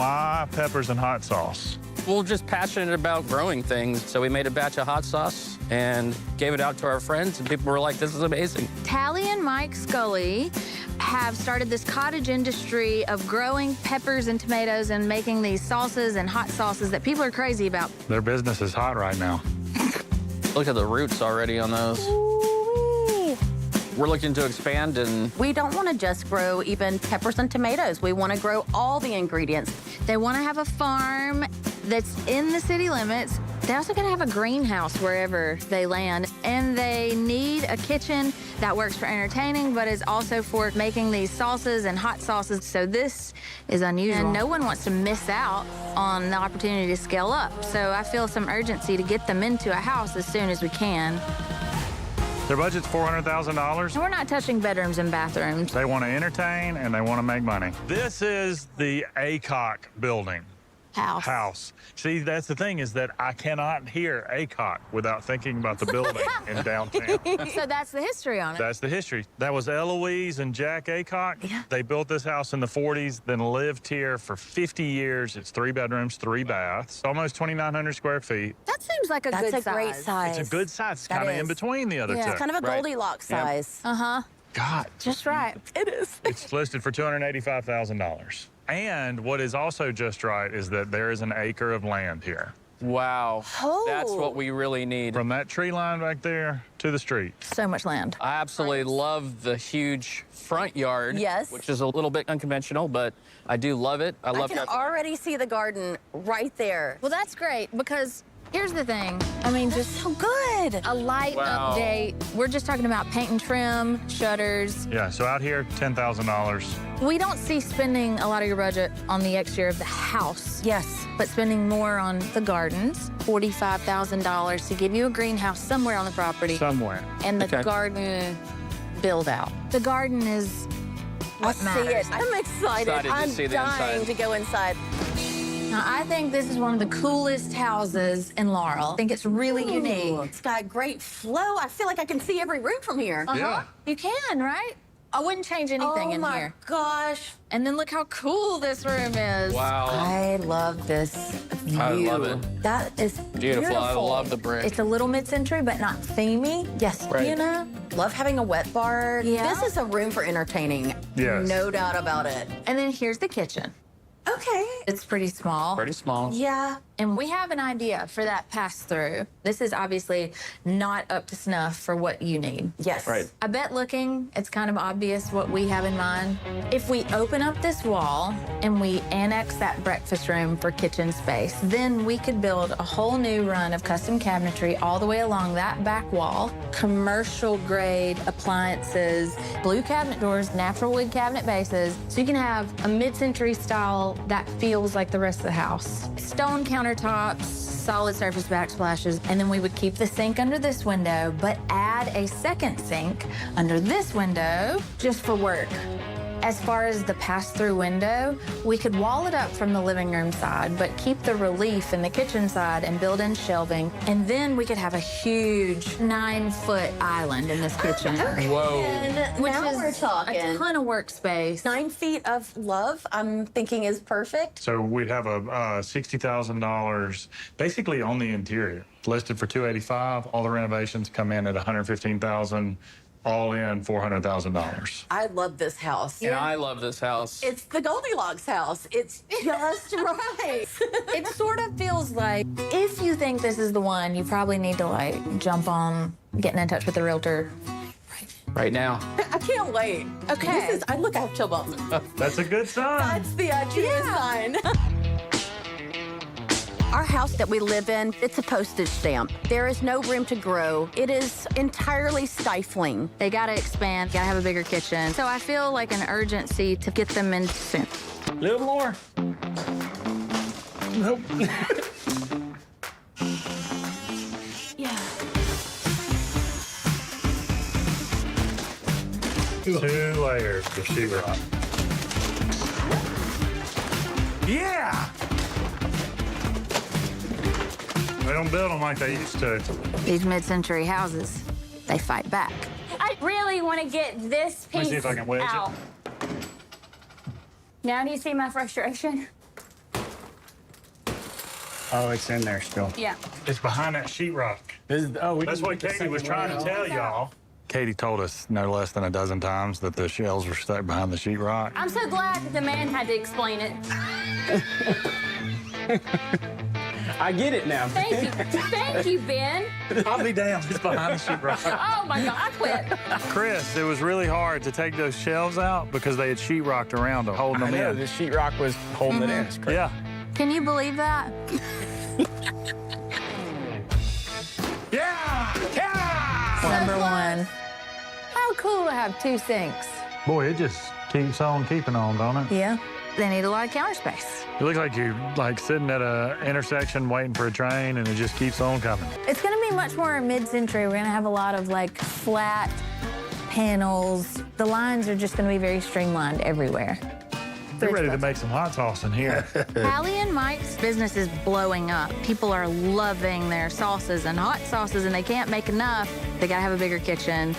Why peppers and hot sauce? We're just passionate about growing things, so we made a batch of hot sauce and gave it out to our friends, and people were like, this is amazing. Tally and Mike Scully have started this cottage industry of growing peppers and tomatoes and making these sauces and hot sauces that people are crazy about. Their business is hot right now. Look at the roots already on those. Ooh-wee. We're looking to expand, and We don't want to just grow even peppers and tomatoes. We want to grow all the ingredients. They want to have a farm that's in the city limits. They also got to have a greenhouse wherever they land. And they need a kitchen that works for entertaining, but is also for making these sauces and hot sauces. So this is unusual. And no one wants to miss out on the opportunity to scale up. So I feel some urgency to get them into a house as soon as we can. Their budget's $400,000. And we're not touching bedrooms and bathrooms. They want to entertain and they want to make money. This is the ACOC building. House. See, that's the thing, is that I cannot hear ACOC without thinking about the building in downtown. So that's the history on it. That's the history. That was Eloise and Jack Aycock. Yeah. They built this house in the 40s, then lived here for 50 years. It's 3 bedrooms, 3 baths, almost 2,900 square feet. That seems like a That's good a size. great size. It's a good size. It's That kind of in is. between the other Yeah. two. It's kind of a Right. Goldilocks Yep. size. Uh-huh. God, Just right. It is. it's listed for $285,000. And what is also just right is that there is an acre of land here. wow, Oh. that's what we really need. From that tree line back there to the street. So much land. I absolutely love the huge front yard, Yes. which is a little bit unconventional, but I do love it. I I love can that. already see the garden right there. Well, that's great because here's the thing. I mean, just So good. a light Wow. update. We're just talking about paint and trim, shutters. Yeah, so out here, $10,000. We don't see spending a lot of your budget on the exterior of the house, Yes. but spending more on the gardens. $45,000 to give you a greenhouse somewhere on the property. Somewhere. And the Okay. garden build out. The garden is what I matters. see it. I'm excited. Excited to I'm see the dying inside. to go inside. Now, I think this is one of the coolest houses in Laurel. I think it's really Ooh, unique. It's got great flow. I feel like I can see every room from here. Yeah. You can, right? I wouldn't change anything Oh in my here. gosh. And then look how cool this room is. Wow, I love this view. I love it. That is beautiful. I love the brick. It's a little mid-century, but not themey. Yes. Right. You know? Love having a wet bar. Yeah. This is a room for entertaining. Yes. No doubt about it. And then here's the kitchen. Okay. It's pretty small. Pretty small. Yeah. And we have an idea for that pass-through. This is obviously not up to snuff for what you need. Yes. Right. I bet looking, it's kind of obvious what we have in mind. If we open up this wall and we annex that breakfast room for kitchen space, then we could build a whole new run of custom cabinetry all the way along that back wall, commercial grade appliances, blue cabinet doors, natural wood cabinet bases, so you can have a mid-century style that feels like the rest of the house. Stone countertops, solid surface backsplashes, and then we would keep the sink under this window, but add a second sink under this window just for work. As far as the pass-through window, we could wall it up from the living room side, but keep the relief in the kitchen side and build in shelving. And then we could have a huge 9-foot island in this kitchen. Whoa. And Which now is we're talking. a ton of workspace. 9 feet of love, I'm thinking is perfect. So we'd have a $60,000 basically on the interior, listed for $285,000. All the renovations come in at $115,000, all in $400,000. I love this house. And I love this house. It's the Goldilocks house. It's just right. It sort of feels like if you think this is the one, you probably need to like jump on getting in touch with the realtor. right now. I can't wait. Okay. This is, I look, I have chill bumps. That's a good sign. That's the truest sign. Our house that we live in, it's a postage stamp. There is no room to grow. It is entirely stifling. They gotta expand, gotta have a bigger kitchen. So I feel like an urgency to get them in soon. A little more. Nope. Yeah. 2 layers of sheetrock. Yeah! They don't build them like they used to. These mid-century houses, they fight back. I really want to get this Let me piece see if I can wedge it. out. Now do you see my frustration? Oh, it's in there still. Yeah. It's behind that sheetrock. That's what Katie was trying to tell y'all. Katie told us no less than a dozen times that the shells were stuck behind the sheetrock. I'm so glad that the man had to explain it. I get it now. Thank you. Thank you, Ben. I'll be damned. It's behind the sheetrock. Oh, my God. I quit. Chris, it was really hard to take those shelves out because they had sheetrocked around them, holding I them know, in. the sheetrock was holding it in. It's crazy. Yeah. Can you believe that? Yeah! Yeah! Number one. How cool to have 2 sinks. Boy, it just keeps on keeping on, don't it? Yeah. They need a lot of counter space. It looks like you're sitting at a intersection waiting for a train and it just keeps on coming. It's gonna be much more mid-century. We're gonna have a lot of flat panels. The lines are just gonna be very streamlined everywhere. They're ready to make some hot sauce in here. Hallie and Mike's business is blowing up. People are loving their sauces and hot sauces, and they can't make enough. They gotta have a bigger kitchen.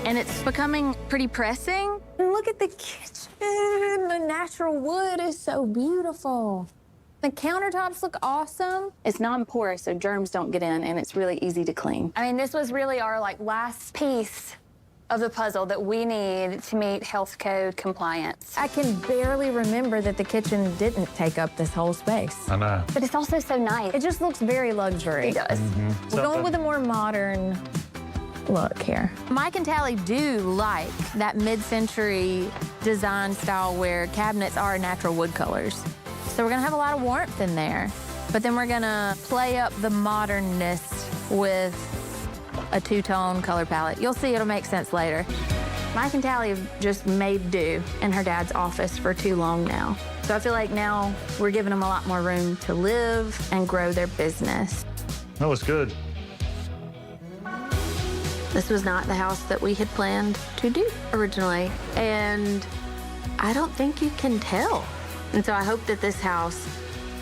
And it's becoming pretty pressing. And look at the kitchen. The natural wood is so beautiful. The countertops look awesome. It's non-porous, so germs don't get in, and it's really easy to clean. I mean, this was really our last piece of the puzzle that we need to meet health code compliance. I can barely remember that the kitchen didn't take up this whole space. I know. But it's also so nice. It just looks very luxury. It does. We're going with a more modern look here. Mike and Tally do like that mid-century design style where cabinets are natural wood colors. So we're gonna have a lot of warmth in there, but then we're gonna play up the modernness with a 2-tone color palette. You'll see it'll make sense later. Mike and Tally have just made do in her dad's office for too long now. So I feel like now we're giving them a lot more room to live and grow their business. That was good. This was not the house that we had planned to do originally, and I don't think you can tell. And so I hope that this house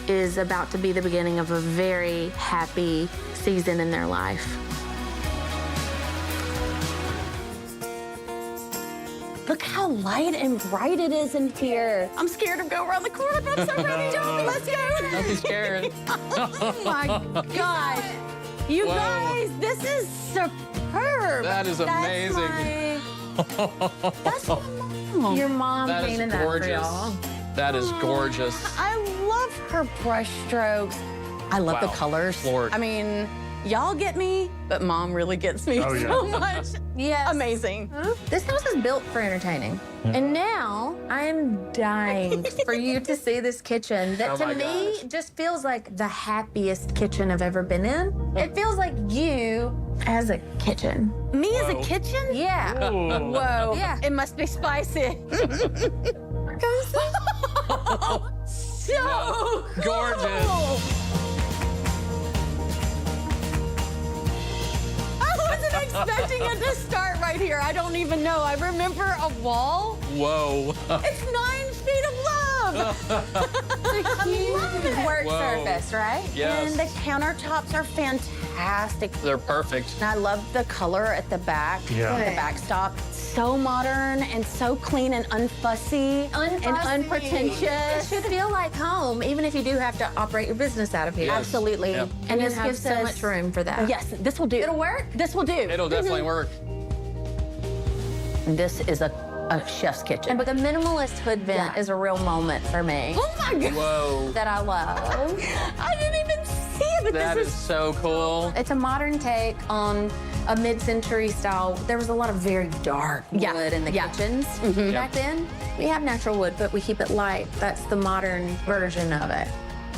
is about to be the beginning of a very happy season in their life. Look how light and bright it is in here. I'm scared to go around the corner, but I'm so ready, Joey. Let's go. Don't be scared. Oh my gosh. You guys, this is superb. That is amazing. That's my mom. Your mom That is painted that for gorgeous. y'all. That is gorgeous. I love her brush strokes. I love the Wow. colors. Floored. I mean, y'all get me, but mom really gets me Oh, yeah. so much. Yes. Amazing. This house is built for entertaining. And now I am dying for you to see this kitchen that Oh to my me gosh. just feels like the happiest kitchen I've ever been in. It feels like you as a kitchen. Me as a Whoa. kitchen? Yeah. Whoa. Yeah. It must be spicy. So Gorgeous. cool. I wasn't expecting it to start right here. I don't even know. I remember a wall. Whoa. It's 9 feet of love. Huge work Whoa. surface, right? Yes. And the countertops are fantastic. They're perfect. And I love the color at the back, Yeah. the backstop. So modern and so clean and unfussy, and It unpretentious. should feel like home, even if you do have to operate your business out of here. Yes. Absolutely. Yep. And this you have gives so us much room for that. Yes, this will do. It'll work? This will do. It'll definitely work. This is a chef's kitchen. But the minimalist hood vent is a real moment for me Oh my God. Whoa. that I love. I didn't even see it, but That this is so cool. It's a modern take on a mid-century style. There was a lot of very dark Yeah, wood in the yeah. kitchens. Back then, we have natural wood, but we keep it light. That's the modern version of it.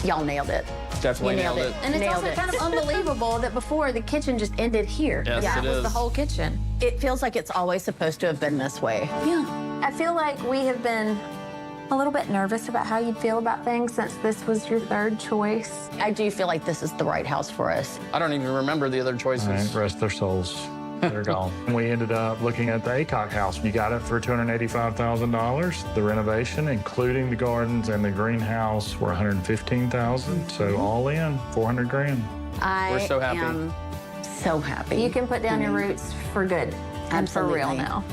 Y'all nailed it. Definitely You nailed nailed it. it. And it's Nailed also it. kind of unbelievable that before the kitchen just ended here. Yes, That it was is. the whole kitchen. It feels like it's always supposed to have been this way. Yeah. I feel like we have been a little bit nervous about how you'd feel about things since this was your third choice. I do feel like this is the right house for us. I don't even remember the other choices. All right, rest their souls. They're gone. We ended up looking at the ACOC house. You got it for $285,000. The renovation, including the gardens and the greenhouse, were $115,000. So all in, 400 grand. I We're so happy. am so happy. You can put down your roots for good and for real Absolutely. now.